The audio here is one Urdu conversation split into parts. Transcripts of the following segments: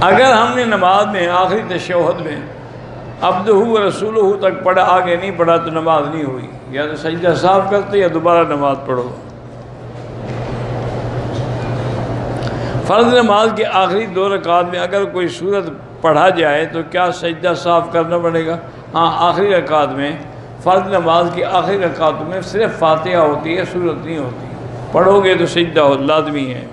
اگر ہم نے نماز میں آخری تشہد میں عبدہ و رسولہ تک پڑھا، آگے نہیں پڑھا تو نماز نہیں ہوئی، یا تو سجدہ صاف کرتے یا دوبارہ نماز پڑھو۔ فرض نماز کے آخری 2 رکعات میں اگر کوئی سورت پڑھا جائے تو کیا سجدہ صاف کرنا پڑے گا؟ ہاں، آخری رکعات میں، فرض نماز کی آخری رکعتوں میں صرف فاتحہ ہوتی ہے، سورت نہیں ہوتی، پڑھو گے تو سجدہ لازمی ہے۔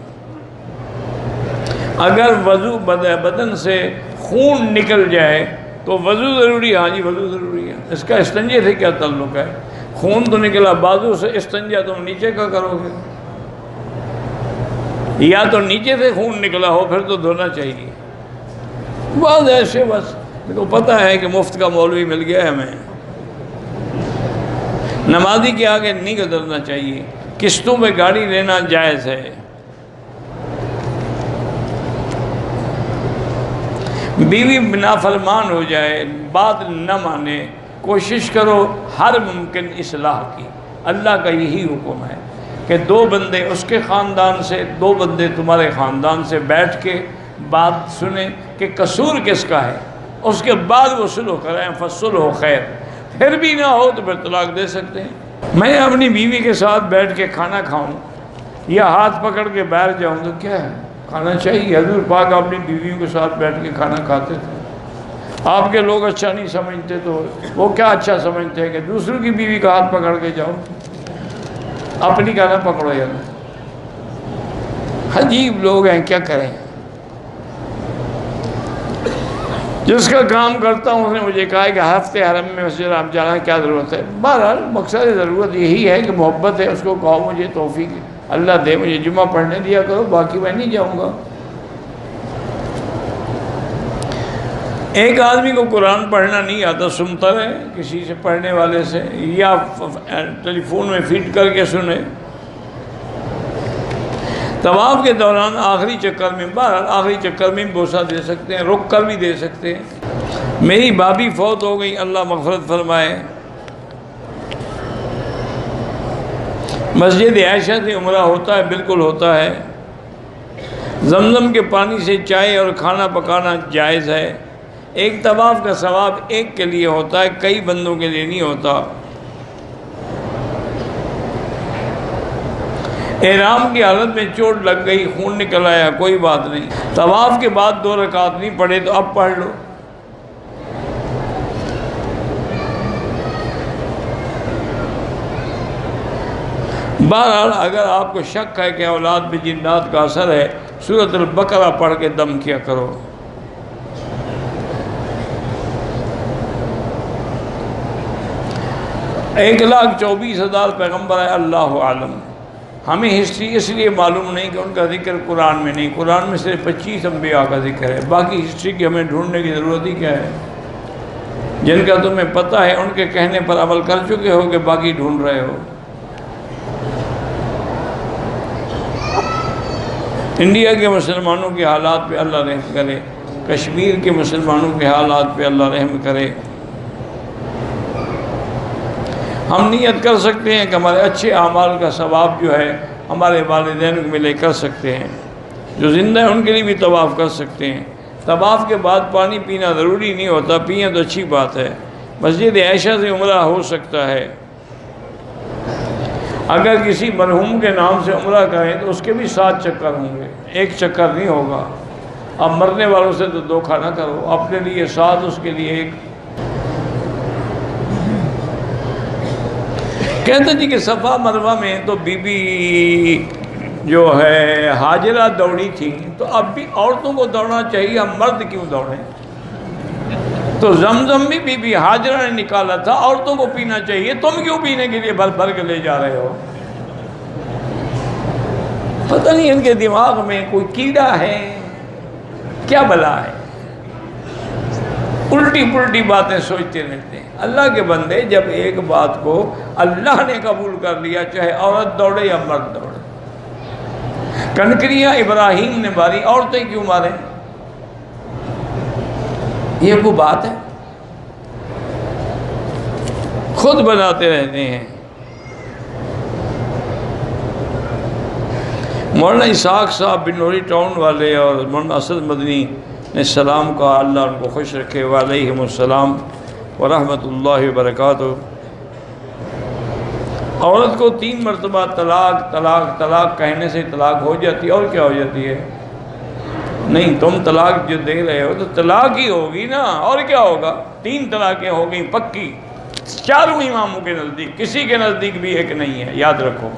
اگر وضو بدن سے خون نکل جائے تو وضو ضروری ہے؟ ہاں جی، وضو ضروری ہے۔ اس کا استنجے سے کیا تعلق ہے؟ خون تو نکلا بازو سے، استنجا تم نیچے کا کرو گے، یا تو نیچے سے خون نکلا ہو پھر تو دھونا چاہیے۔ بعض ایسے بس تو پتہ ہے کہ مفت کا مولوی مل گیا ہے ہمیں، نمازی کے آگے نہیں گزرنا چاہیے۔ قسطوں پہ گاڑی لینا جائز ہے۔ بیوی نافرمان ہو جائے، بات نہ مانے، کوشش کرو ہر ممکن اصلاح کی۔ اللہ کا یہی حکم ہے کہ 2 بندے اس کے خاندان سے، 2 بندے تمہارے خاندان سے بیٹھ کے بات سنیں کہ قصور کس کا ہے، اس کے بعد وہ صلح کریں، فصلح خیر۔ پھر بھی نہ ہو تو پھر طلاق دے سکتے ہیں۔ میں اپنی بیوی کے ساتھ بیٹھ کے کھانا کھاؤں یا ہاتھ پکڑ کے بیٹھ جاؤں تو کیا ہے؟ کھانا چاہیے۔ حضور پاک اپنی بیویوں کے ساتھ بیٹھ کے کھانا کھاتے تھے۔ آپ کے لوگ اچھا نہیں سمجھتے تو وہ کیا اچھا سمجھتے ہیں کہ دوسروں کی بیوی کا ہاتھ پکڑ کے جاؤ، اپنی کا نہ پکڑو یار۔ عجیب لوگ ہیں، کیا کریں۔ جس کا کام کرتا ہوں اس نے مجھے کہا ہے کہ ہفتے حرم میں مسجد آپ جانا کیا ضرورت ہے؟ بہرحال مقصد ضرورت یہی ہے کہ محبت ہے، اس کو کہو مجھے توفیق اللہ دے، مجھے جمعہ پڑھنے دیا کرو، باقی میں نہیں جاؤں گا۔ ایک آدمی کو قرآن پڑھنا نہیں آتا، سنتا رہے کسی سے پڑھنے والے سے، یا ٹیلی فون میں فیڈ کر کے سنے۔ طواف کے دوران آخری چکر میں، بہرحال آخری چکر میں بوسہ دے سکتے ہیں، رک کر بھی دے سکتے ہیں۔ میری بھابھی فوت ہو گئی، اللہ مغفرت فرمائے۔ مسجد عائشہ سے عمرہ ہوتا ہے؟ بالکل ہوتا ہے۔ زمزم کے پانی سے چائے اور کھانا پکانا جائز ہے۔ ایک طواف کا ثواب ایک کے لیے ہوتا ہے، کئی بندوں کے لیے نہیں ہوتا۔ احرام کی حالت میں چوٹ لگ گئی، خون نکل آیا، کوئی بات نہیں، طواف کے بعد 2 رکعت نہیں پڑھے تو اب پڑھ لو۔ بہرحال اگر آپ کو شک ہے کہ اولاد میں جنات کا اثر ہے، سورۃ البقرہ پڑھ کے دم کیا کرو۔ ایک 1,24,000 پیغمبر ہے، اللہ عالم۔ ہمیں ہسٹری اس لیے معلوم نہیں کہ ان کا ذکر قرآن میں نہیں، قرآن میں صرف 25 انبیاء کا ذکر ہے، باقی ہسٹری کی ہمیں ڈھونڈنے کی ضرورت ہی کیا ہے؟ جن کا تمہیں پتہ ہے ان کے کہنے پر عمل کر چکے ہو کہ باقی ڈھونڈ رہے ہو۔ انڈیا کے مسلمانوں کے حالات پہ اللہ رحم کرے، کشمیر کے مسلمانوں کے حالات پہ اللہ رحم کرے۔ ہم نیت کر سکتے ہیں کہ ہمارے اچھے اعمال کا ثواب جو ہے ہمارے والدین کو ملے، کر سکتے ہیں۔ جو زندہ ہیں ان کے لیے بھی طواف کر سکتے ہیں۔ طواف کے بعد پانی پینا ضروری نہیں ہوتا، پئیں تو اچھی بات ہے۔ مسجد عائشہ سے عمرہ ہو سکتا ہے۔ اگر کسی مرحوم کے نام سے عمرہ کریں تو اس کے بھی 7 چکر ہوں گے، 1 چکر نہیں ہوگا۔ اب مرنے والوں سے تو دھوکہ نہ کرو، اپنے لیے 7 اس کے لیے 1۔ کہتے جی کہ صفا مروہ میں تو بی بی جو ہے حاجرہ دوڑی تھی، تو اب بھی عورتوں کو دوڑنا چاہیے، ہم مرد کیوں دوڑیں؟ تو زمزم بھی بی بی حاجرہ نے نکالا تھا، عورتوں کو پینا چاہیے، تم کیوں پینے کے لیے بھر بھر کے لے جا رہے ہو؟ پتہ نہیں ان کے دماغ میں کوئی کیڑا ہے، کیا بلا ہے، الٹی پلٹی باتیں سوچتے رہتے ہیں۔ اللہ کے بندے، جب ایک بات کو اللہ نے قبول کر لیا، چاہے عورت دوڑے یا مرد دوڑے۔ کنکریاں ابراہیم نے ماری، عورتیں کیوں ماریں؟ یہ وہ بات ہے؟ خود بناتے رہتے ہیں۔ مولانا اسحاق صاحب بنوری ٹاؤن والے اور مولانا اسد مدنی نے سلام کہا، اللہ ان کو خوش رکھے، وعلیہم السلام ورحمۃ اللہ وبرکاتہ۔ عورت کو 3 مرتبہ طلاق طلاق طلاق کہنے سے طلاق ہو جاتی ہے، اور کیا ہو جاتی ہے؟ نہیں، تم طلاق جو دے رہے ہو تو طلاق ہی ہوگی نا، اور کیا ہوگا؟ 3 طلاقیں ہو گئیں پکی، چاروں اماموں کے نزدیک، کسی کے نزدیک بھی ایک نہیں ہے، یاد رکھو۔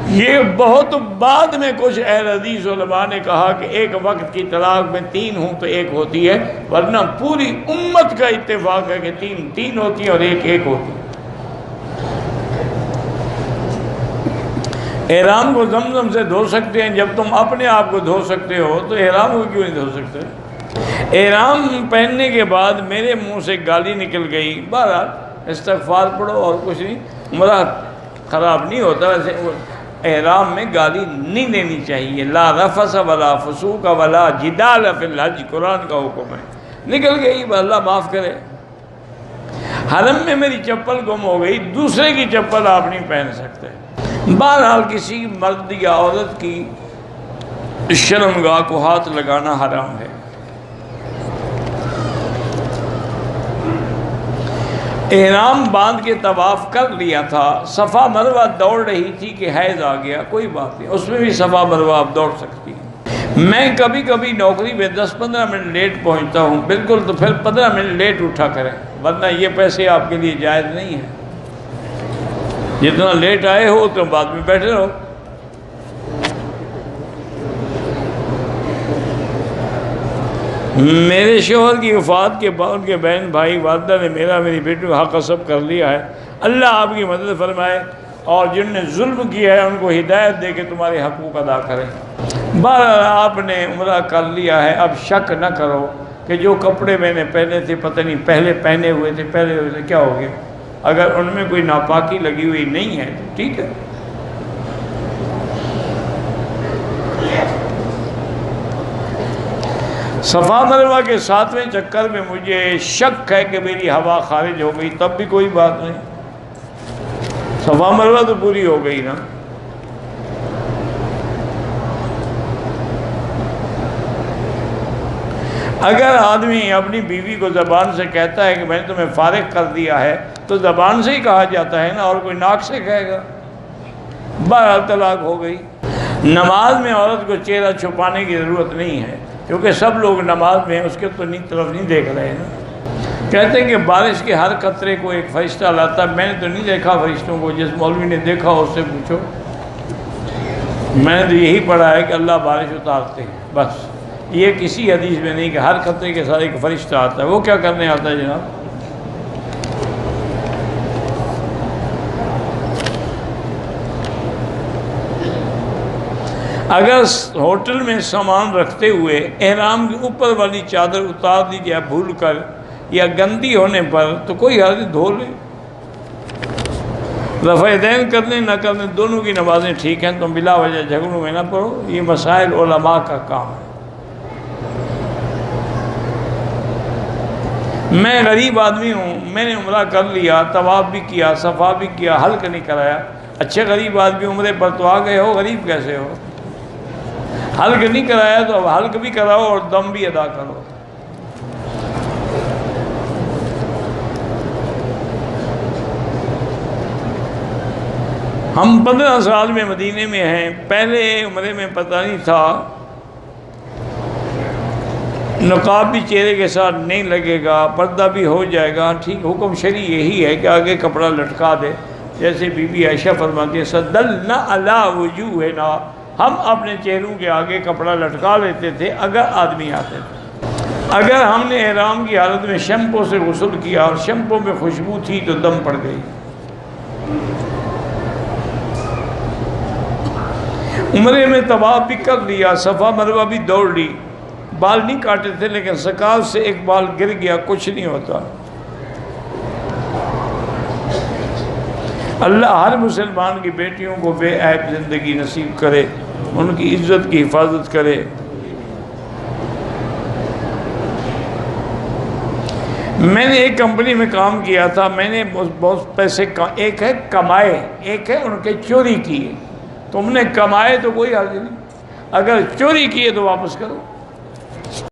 یہ بہت بعد میں کچھ اہل حدیث علماء نے کہا کہ ایک وقت کی طلاق میں 3 ہوں تو 1 ہوتی ہے، ورنہ پوری امت کا اتفاق ہے کہ 3 ہوتی ہیں اور 1 ہوتی ہے۔ احرام کو زمزم سے دھو سکتے ہیں، جب تم اپنے آپ کو دھو سکتے ہو تو احرام کو کیوں نہیں دھو سکتے؟ احرام پہننے کے بعد میرے منہ سے گالی نکل گئی، بہرحال استغفار پڑھو اور کچھ نہیں، عمرہ خراب نہیں ہوتا۔ ویسے احرام میں گالی نہیں دینی چاہیے، لا رفث ولا فسوق ولا جدال فی الحج، قرآن کا حکم ہے۔ نکل گئی، اللہ معاف کرے۔ حرم میں میری چپل گم ہو گئی، دوسرے کی چپل آپ نہیں پہن سکتے۔ بہرحال کسی مرد یا عورت کی شرمگاہ کو ہاتھ لگانا حرام ہے۔ احرام باندھ کے طواف کر لیا تھا، صفا مروہ دوڑ رہی تھی کہ حیض آ گیا، کوئی بات نہیں، اس میں بھی صفا مروہ آپ دوڑ سکتی ہیں۔ میں کبھی کبھی نوکری میں 10-15 منٹ لیٹ پہنچتا ہوں، بالکل، تو پھر 15 منٹ لیٹ اٹھا کریں، ورنہ یہ پیسے آپ کے لیے جائز نہیں ہیں۔ جتنا لیٹ آئے ہو تو بعد میں بیٹھے رہو۔ میرے شوہر کی وفات کے بعد ان کے بہن بھائی والدہ نے میری بیٹی کو حق قسم کر لیا ہے، اللہ آپ کی مدد فرمائے، اور جن نے ظلم کیا ہے ان کو ہدایت دے کے تمہارے حقوق ادا کریں۔ بہرحال آپ نے عمرہ کر لیا ہے، اب شک نہ کرو کہ جو کپڑے میں نے پہنے تھے پتہ نہیں پہلے پہنے ہوئے تھے کیا ہو گیا۔ اگر ان میں کوئی ناپاکی لگی ہوئی نہیں ہے تو ٹھیک ہے۔ صفا مروہ کے 7ویں چکر میں مجھے شک ہے کہ میری ہوا خارج ہو گئی، تب بھی کوئی بات نہیں، صفا مروہ تو پوری ہو گئی نا۔ اگر آدمی اپنی بیوی کو زبان سے کہتا ہے کہ میں نے تمہیں فارغ کر دیا ہے تو زبان سے ہی کہا جاتا ہے نا، اور کوئی ناک سے کہے گا؟ بہرحال طلاق ہو گئی۔ نماز میں عورت کو چہرہ چھپانے کی ضرورت نہیں ہے، کیونکہ سب لوگ نماز میں اس کے طرف نہیں دیکھ رہے ہیں نا۔ کہتے ہیں کہ بارش کے ہر قطرے کو ایک فرشتہ لاتا ہے، میں نے تو نہیں دیکھا فرشتوں کو، جس مولوی نے دیکھا اس سے پوچھو۔ میں نے تو یہی پڑھا ہے کہ اللہ بارش اتارتے ہیں، بس۔ یہ کسی حدیث میں نہیں کہ ہر قطرے کے ساتھ ایک فرشتہ آتا ہے، وہ کیا کرنے آتا ہے جناب؟ اگر ہوٹل میں سامان رکھتے ہوئے احرام کے اوپر والی چادر اتار دی جائے بھول کر یا گندی ہونے پر تو کوئی حرج، دھو لے۔ رفع دین کرنے نہ کرنے دونوں کی نمازیں ٹھیک ہیں، تم بلا وجہ جھگڑوں میں نہ پڑو، یہ مسائل علماء کا کام ہے۔ میں غریب آدمی ہوں، میں نے عمرہ کر لیا، طواف بھی کیا، صفا بھی کیا، حلق نہیں کرایا۔ اچھے غریب آدمی عمرے پر تو آ گئے ہو، غریب کیسے ہو؟ حلق نہیں کرایا تو اب حلق بھی کراؤ اور دم بھی ادا کرو۔ ہم 15 سال میں مدینے میں ہیں، پہلے عمرے میں پتہ نہیں تھا، نقاب بھی چہرے کے ساتھ نہیں لگے گا، پردہ بھی ہو جائے گا، ٹھیک، حکم شرعی یہی ہے کہ آگے کپڑا لٹکا دے، جیسے بی بی عائشہ فرماتی ہے صدلنا علی وجوہنا، ہم اپنے چہروں کے آگے کپڑا لٹکا لیتے تھے اگر آدمی آتے تھے۔ اگر ہم نے احرام کی حالت میں شیمپو سے غسل کیا اور شیمپو میں خوشبو تھی تو دم پڑ گئی۔ عمرے میں طواف بھی کر لیا، صفا مروہ بھی دوڑ لی، بال نہیں کاٹے تھے لیکن سکال سے ایک بال گر گیا، کچھ نہیں ہوتا۔ اللہ ہر مسلمان کی بیٹیوں کو بے عیب زندگی نصیب کرے، ان کی عزت کی حفاظت کرے۔ میں نے ایک کمپنی میں کام کیا تھا، میں نے بہت پیسے، ایک ہے کمائے، ایک ہے ان کے چوری کیے۔ تم نے کمائے تو کوئی حرج نہیں، اگر چوری کیے تو واپس کرو۔